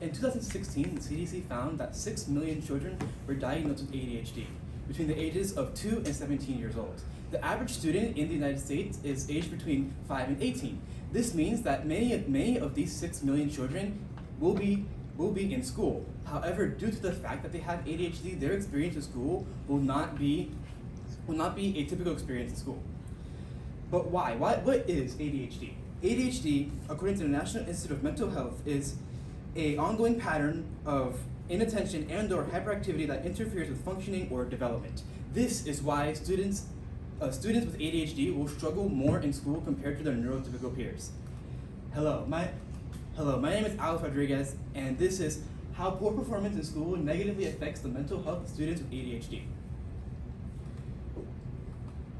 In 2016, the CDC found that 6 million children were diagnosed with ADHD between the ages of 2 and 17 years old. The average student in the United States is aged between 5 and 18. This means that many of these 6 million children will be in school. However, due to the fact that they have ADHD, their experience in school will not be a typical experience in school. But why? What is ADHD? ADHD, according to the National Institute of Mental Health, is an ongoing pattern of inattention and/or hyperactivity that interferes with functioning or development. This is why students with ADHD will struggle more in school compared to their neurotypical peers. Hello, my name is Alex Rodriguez, and this is how poor performance in school negatively affects the mental health of students with ADHD.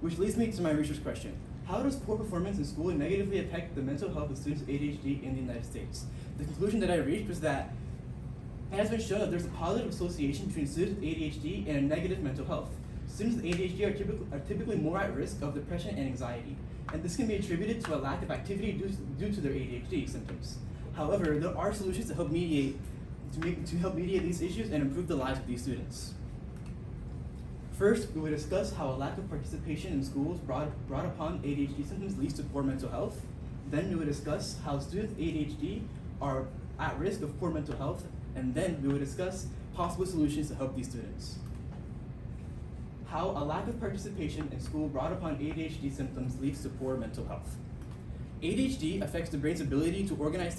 Which leads me to my research question. How does poor performance in school negatively affect the mental health of students with ADHD in the United States? The conclusion that I reached was that it has been shown that there's a positive association between students with ADHD and a negative mental health. Students with ADHD are typically more at risk of depression and anxiety, and this can be attributed to a lack of activity due to their ADHD symptoms. However, there are solutions to help mediate these issues and improve the lives of these students. First, we will discuss how a lack of participation in schools brought upon ADHD symptoms leads to poor mental health. Then we will discuss how students with ADHD are at risk of poor mental health, and then we will discuss possible solutions to help these students. How a lack of participation in school brought upon ADHD symptoms leads to poor mental health. ADHD affects the brain's ability to organize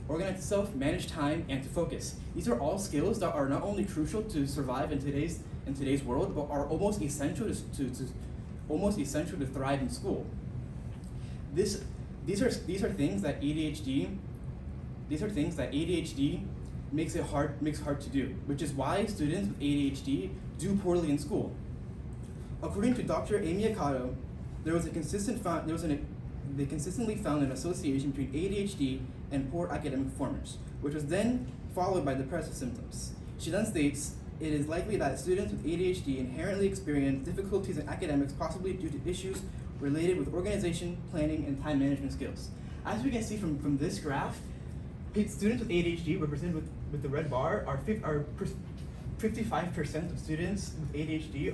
itself, manage time, and to focus. These are all skills that are not only crucial to survive in today's world, but are almost essential to thrive in school. These are things that ADHD makes hard to do, which is why students with ADHD do poorly in school. According to Dr. Amy Akato, they consistently found an association between ADHD and poor academic performance, which was then followed by depressive symptoms. She then states, it is likely that students with ADHD inherently experience difficulties in academics, possibly due to issues related with organization, planning, and time management skills. As we can see from this graph, students with ADHD, represented with the red bar, are 55% of students with ADHD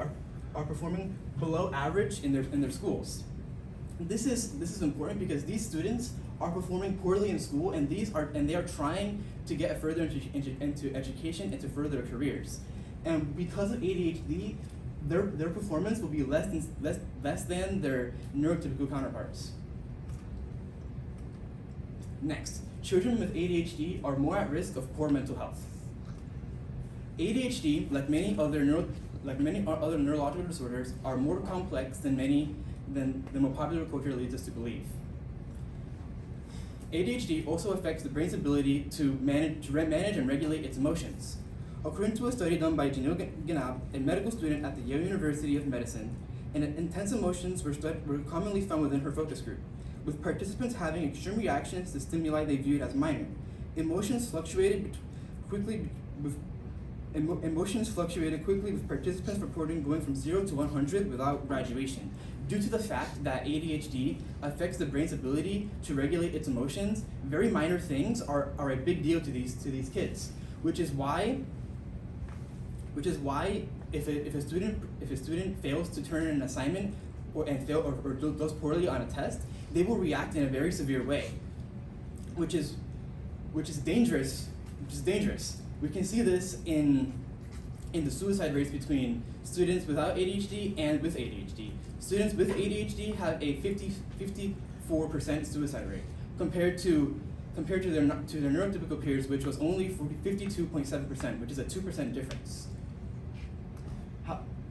are performing below average in their schools. This is important because these students are performing poorly in school, and they are trying to get further into education and to further their careers. And because of ADHD, their performance will be less than their neurotypical counterparts. Next, children with ADHD are more at risk of poor mental health. ADHD, like many other neurological disorders, are more complex than what popular culture leads us to believe. ADHD also affects the brain's ability to manage and regulate its emotions. According to a study done by Janil Ganab, a medical student at the Yale University of Medicine, intense emotions were commonly found within her focus group, with participants having extreme reactions to stimuli they viewed as minor. Emotions fluctuated quickly with participants reporting going from 0 to 100 without graduation. Due to the fact that ADHD affects the brain's ability to regulate its emotions, very minor things are a big deal to these kids. Which is why if a student fails to turn in an assignment or does poorly on a test, they will react in a very severe way, which is dangerous. We can see this in the suicide rates between students without ADHD and with ADHD. Students with ADHD have a 54% suicide rate compared to their neurotypical peers, which was only 52.7%, which is a 2% difference.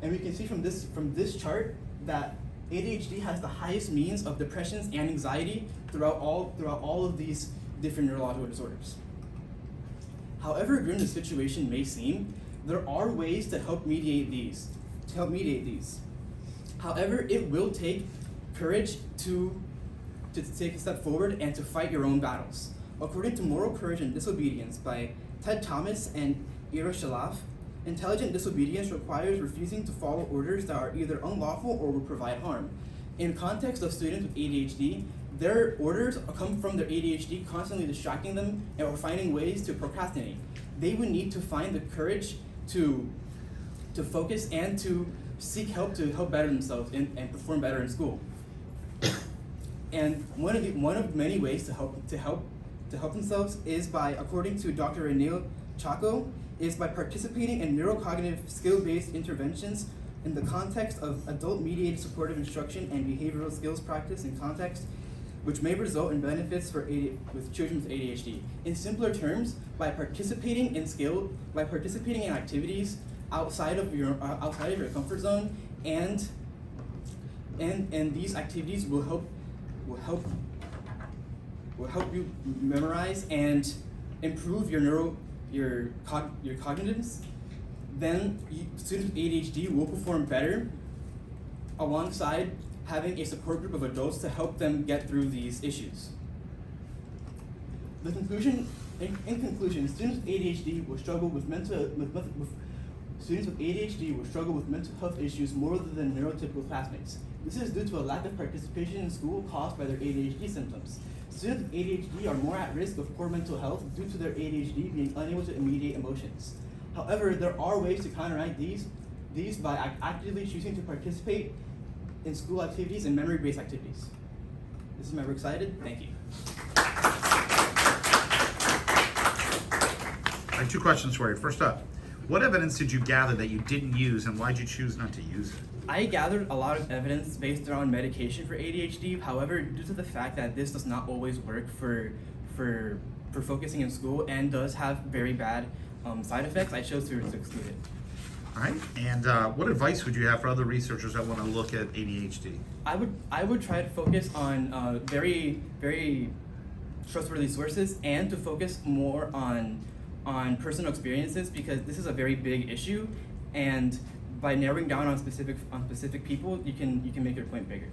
And we can see from this chart that ADHD has the highest means of depressions and anxiety throughout all of these different neurological disorders. However grim the situation may seem, there are ways to help mediate these. However, it will take courage to take a step forward and to fight your own battles. According to Moral Courage and Disobedience by Ted Thomas and Ira Shalaf, intelligent disobedience requires refusing to follow orders that are either unlawful or will provide harm. In context of students with ADHD, their orders come from their ADHD constantly distracting them or finding ways to procrastinate. They would need to find the courage to focus and to seek help to help better themselves and perform better in school. And one of many ways to help themselves is by, according to Dr. Renee Chaco, is by participating in neurocognitive skill-based interventions in the context of adult-mediated supportive instruction and behavioral skills practice in context, which may result in benefits with children with ADHD. In simpler terms, by participating in activities outside of your comfort zone, and these activities will help you memorize and improve your cognitives. Then students with ADHD will perform better alongside having a support group of adults to help them get through these issues. In conclusion, students with ADHD will struggle with mental health issues more than neurotypical classmates. This is due to a lack of participation in school caused by their ADHD symptoms. Students with ADHD are more at risk of poor mental health due to their ADHD being unable to mediate emotions. However, there are ways to counteract these by actively choosing to participate in school activities and memory-based activities. This is my work cited. Thank you. I have two questions for you. First up, what evidence did you gather that you didn't use, and why did you choose not to use it? I gathered a lot of evidence based around medication for ADHD. However, due to the fact that this does not always work for focusing in school and does have very bad side effects, I chose to exclude it. All right, and what advice would you have for other researchers that want to look at ADHD? I would try to focus on very, very trustworthy sources and to focus more on personal experiences, because this is a very big issue, and by narrowing down on specific people, you can make your point bigger.